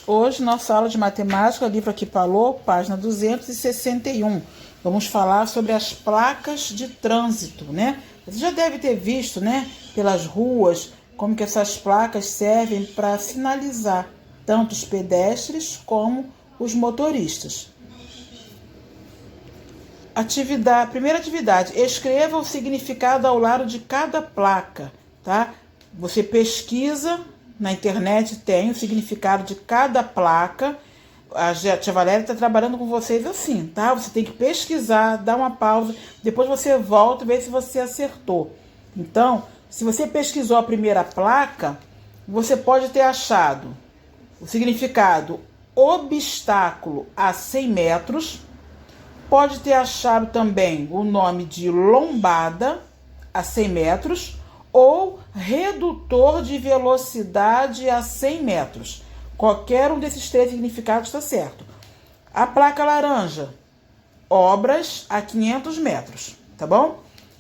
Hoje, nossa aula de matemática, livro aqui falou, página 261. Vamos falar sobre as placas de trânsito, né? Você já deve ter visto, né, pelas ruas, como que essas placas servem para sinalizar tanto os pedestres como os motoristas. Primeira atividade, escreva o significado ao lado de cada placa, tá? Você pesquisa na internet, tem o significado de cada placa. A tia Valéria está trabalhando com vocês assim, tá? Você tem que pesquisar, dar uma pausa, depois você volta e vê se você acertou. Então, se você pesquisou a primeira placa, você pode ter achado o significado obstáculo a 100 metros, pode ter achado também o nome de lombada a 100 metros ou redutor de velocidade a 100 metros. Qualquer um desses três significados está certo. A placa laranja, obras a 500 metros, tá bom?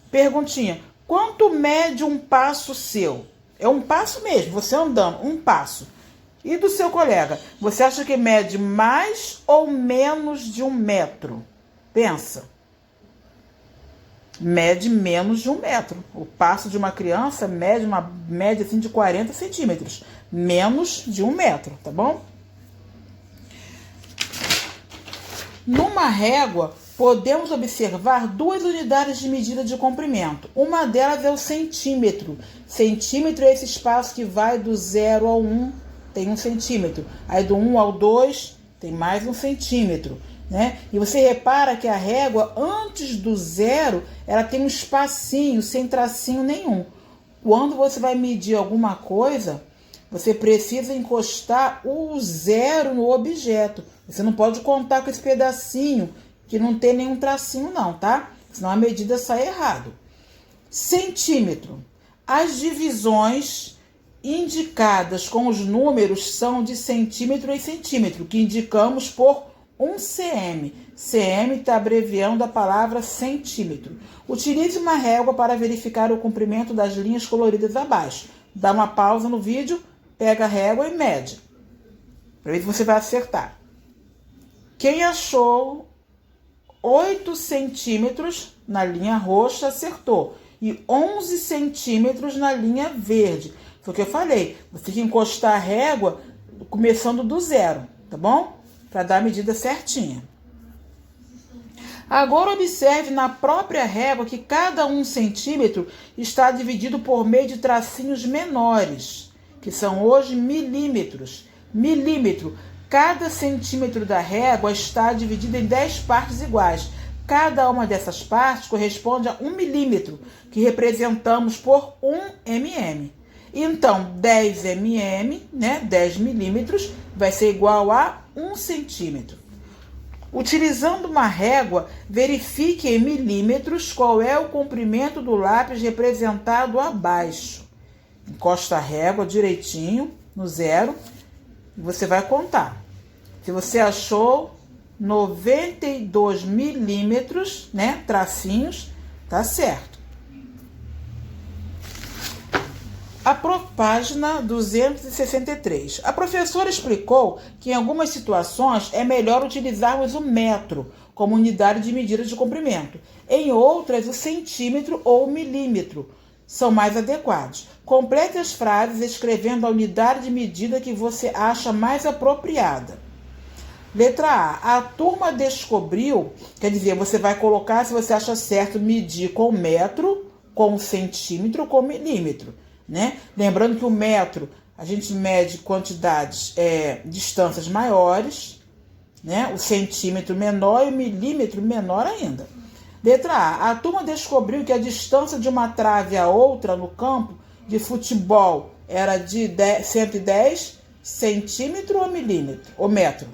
Perguntinha, quanto mede um passo seu? É um passo mesmo, você andando, um passo. E do seu colega, você acha que mede mais ou menos de 1 metro? Pensa. Mede menos de 1 metro. O passo de uma criança mede uma média assim, de 40 centímetros. Menos de 1 metro, tá bom? Numa régua, podemos observar duas unidades de medida de comprimento. Uma delas é o centímetro. Centímetro é esse espaço que vai do 0 ao 1, tem 1 centímetro. Aí do 1 ao 2, tem mais 1 centímetro. Né? E você repara que a régua, antes do 0, ela tem um espacinho, sem tracinho nenhum. Quando você vai medir alguma coisa, você precisa encostar o 0 no objeto. Você não pode contar com esse pedacinho que não tem nenhum tracinho não, tá? Senão a medida sai errado. Centímetro. As divisões indicadas com os números são de centímetro em centímetro, que indicamos por 1 cm. cm está abreviando a palavra centímetro. Utilize uma régua para verificar o comprimento das linhas coloridas abaixo. Dá uma pausa no vídeo, pega a régua e mede. Para ver se você vai acertar. Quem achou 8 centímetros na linha roxa acertou. E 11 centímetros na linha verde. Foi o que eu falei. Você tem que encostar a régua começando do 0, tá bom? Para dar a medida certinha. Agora observe na própria régua que cada 1 centímetro está dividido por meio de tracinhos menores, que são hoje milímetros. Milímetro. Cada centímetro da régua está dividido em 10 partes iguais. Cada uma dessas partes corresponde a 1 milímetro, que representamos por 1 mm. Então, 10 mm, né, 10 milímetros, vai ser igual a 1 centímetro. Utilizando uma régua, verifique em milímetros qual é o comprimento do lápis representado abaixo. Encosta a régua direitinho no 0 e você vai contar. Se você achou 92 milímetros, né, tracinhos, tá certo. Página 263. A professora explicou que em algumas situações é melhor utilizarmos o metro como unidade de medida de comprimento. Em outras, o centímetro ou o milímetro são mais adequados. Complete as frases escrevendo a unidade de medida que você acha mais apropriada. Letra A. A turma descobriu, quer dizer, você vai colocar se você acha certo medir com metro, com centímetro ou com milímetro. Né? Lembrando que o metro a gente mede quantidades, distâncias maiores, né? O centímetro menor e o milímetro menor ainda. Letra A. A turma descobriu que a distância de uma trave a outra no campo de futebol era de 110 centímetros ou milímetro, ou metro.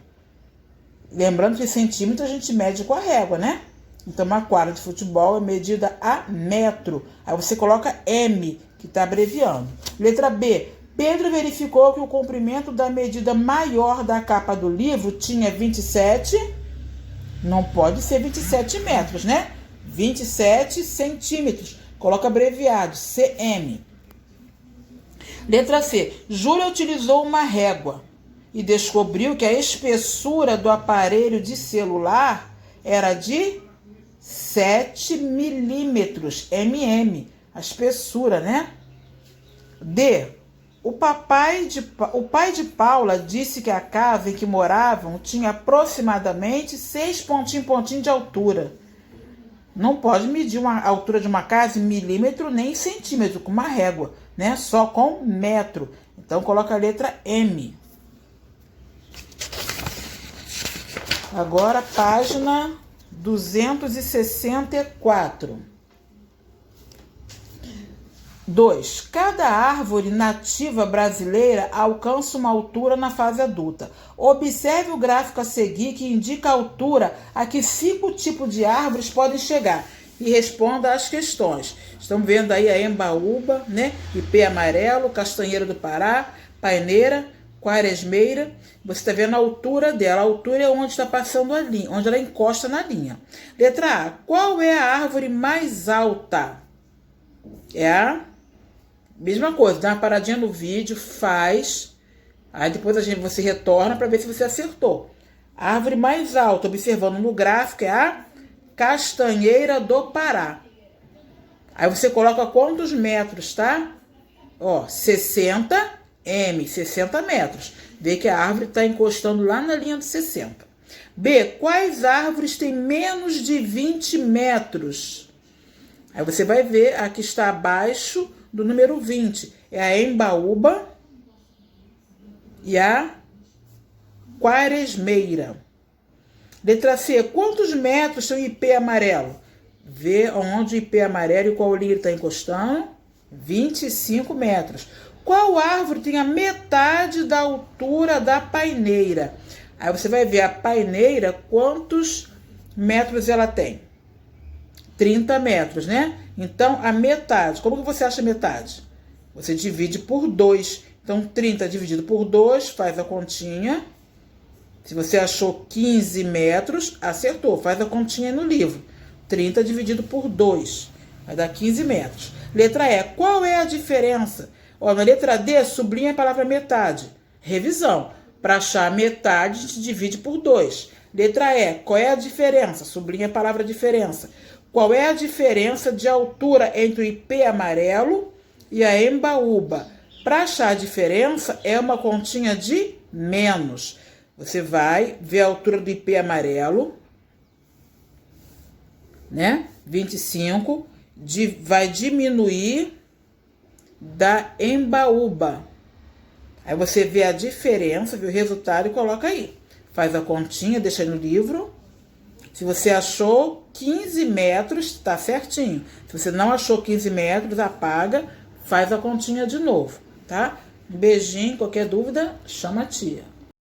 Lembrando que centímetro a gente mede com a régua, né? Então, uma quadra de futebol é medida a metro. Aí você coloca M, que está abreviando. Letra B. Pedro verificou que o comprimento da medida maior da capa do livro tinha 27... Não pode ser 27 metros, né? 27 centímetros. Coloca abreviado, CM. Letra C. Júlia utilizou uma régua. e descobriu que a espessura do aparelho de celular era de 7 milímetros, a espessura, né? D. O pai de Paula disse que a casa em que moravam tinha aproximadamente 6 pontinhos de altura. Não pode medir a altura de uma casa em milímetro nem em centímetro, com uma régua, né? Só com metro. Então, coloca a letra M. Agora, página 264. 2. Cada árvore nativa brasileira alcança uma altura na fase adulta. Observe o gráfico a seguir que indica a altura a que 5 tipos de árvores podem chegar. E responda às questões. Estão vendo aí a embaúba, né? Ipê amarelo, castanheira do Pará, paineira, quaresmeira. Você está vendo a altura dela. A altura é onde está passando a linha, onde ela encosta na linha. Letra A. Qual é a árvore mais alta? É a mesma coisa, dá uma paradinha no vídeo, faz. Aí depois você retorna para ver se você acertou. A árvore mais alta, observando no gráfico, é a castanheira do Pará. Aí você coloca quantos metros, tá? Ó, 60 metros. Vê que a árvore está encostando lá na linha de 60. B. Quais árvores têm menos de 20 metros? Aí você vai ver, aqui está abaixo do número 20. É a embaúba e a quaresmeira. Letra C. Quantos metros tem o ipê amarelo? Vê onde o ipê amarelo e qual linha ele está encostando. 25 metros. Qual árvore tem a metade da altura da paineira? Aí você vai ver a paineira, quantos metros ela tem. 30 metros, né? Então, a metade. Como que você acha a metade? Você divide por 2. Então, 30 dividido por 2, faz a continha. Se você achou 15 metros, acertou. Faz a continha aí no livro. 30 dividido por 2. Vai dar 15 metros. Letra E. Qual é a diferença? Ó, na letra D, sublinha a palavra metade. Revisão. Para achar a metade, a gente divide por 2. Letra E. Qual é a diferença? Sublinha a palavra diferença. Qual é a diferença de altura entre o ipê amarelo e a embaúba? Para achar a diferença, é uma continha de menos. Você vai ver a altura do ipê amarelo, né? 25, vai diminuir da embaúba. Aí você vê a diferença, vê o resultado e coloca aí. Faz a continha, deixa aí no livro. Se você achou 15 metros, tá certinho. Se você não achou 15 metros, apaga, faz a continha de novo, tá? Um beijinho, qualquer dúvida, chama a tia.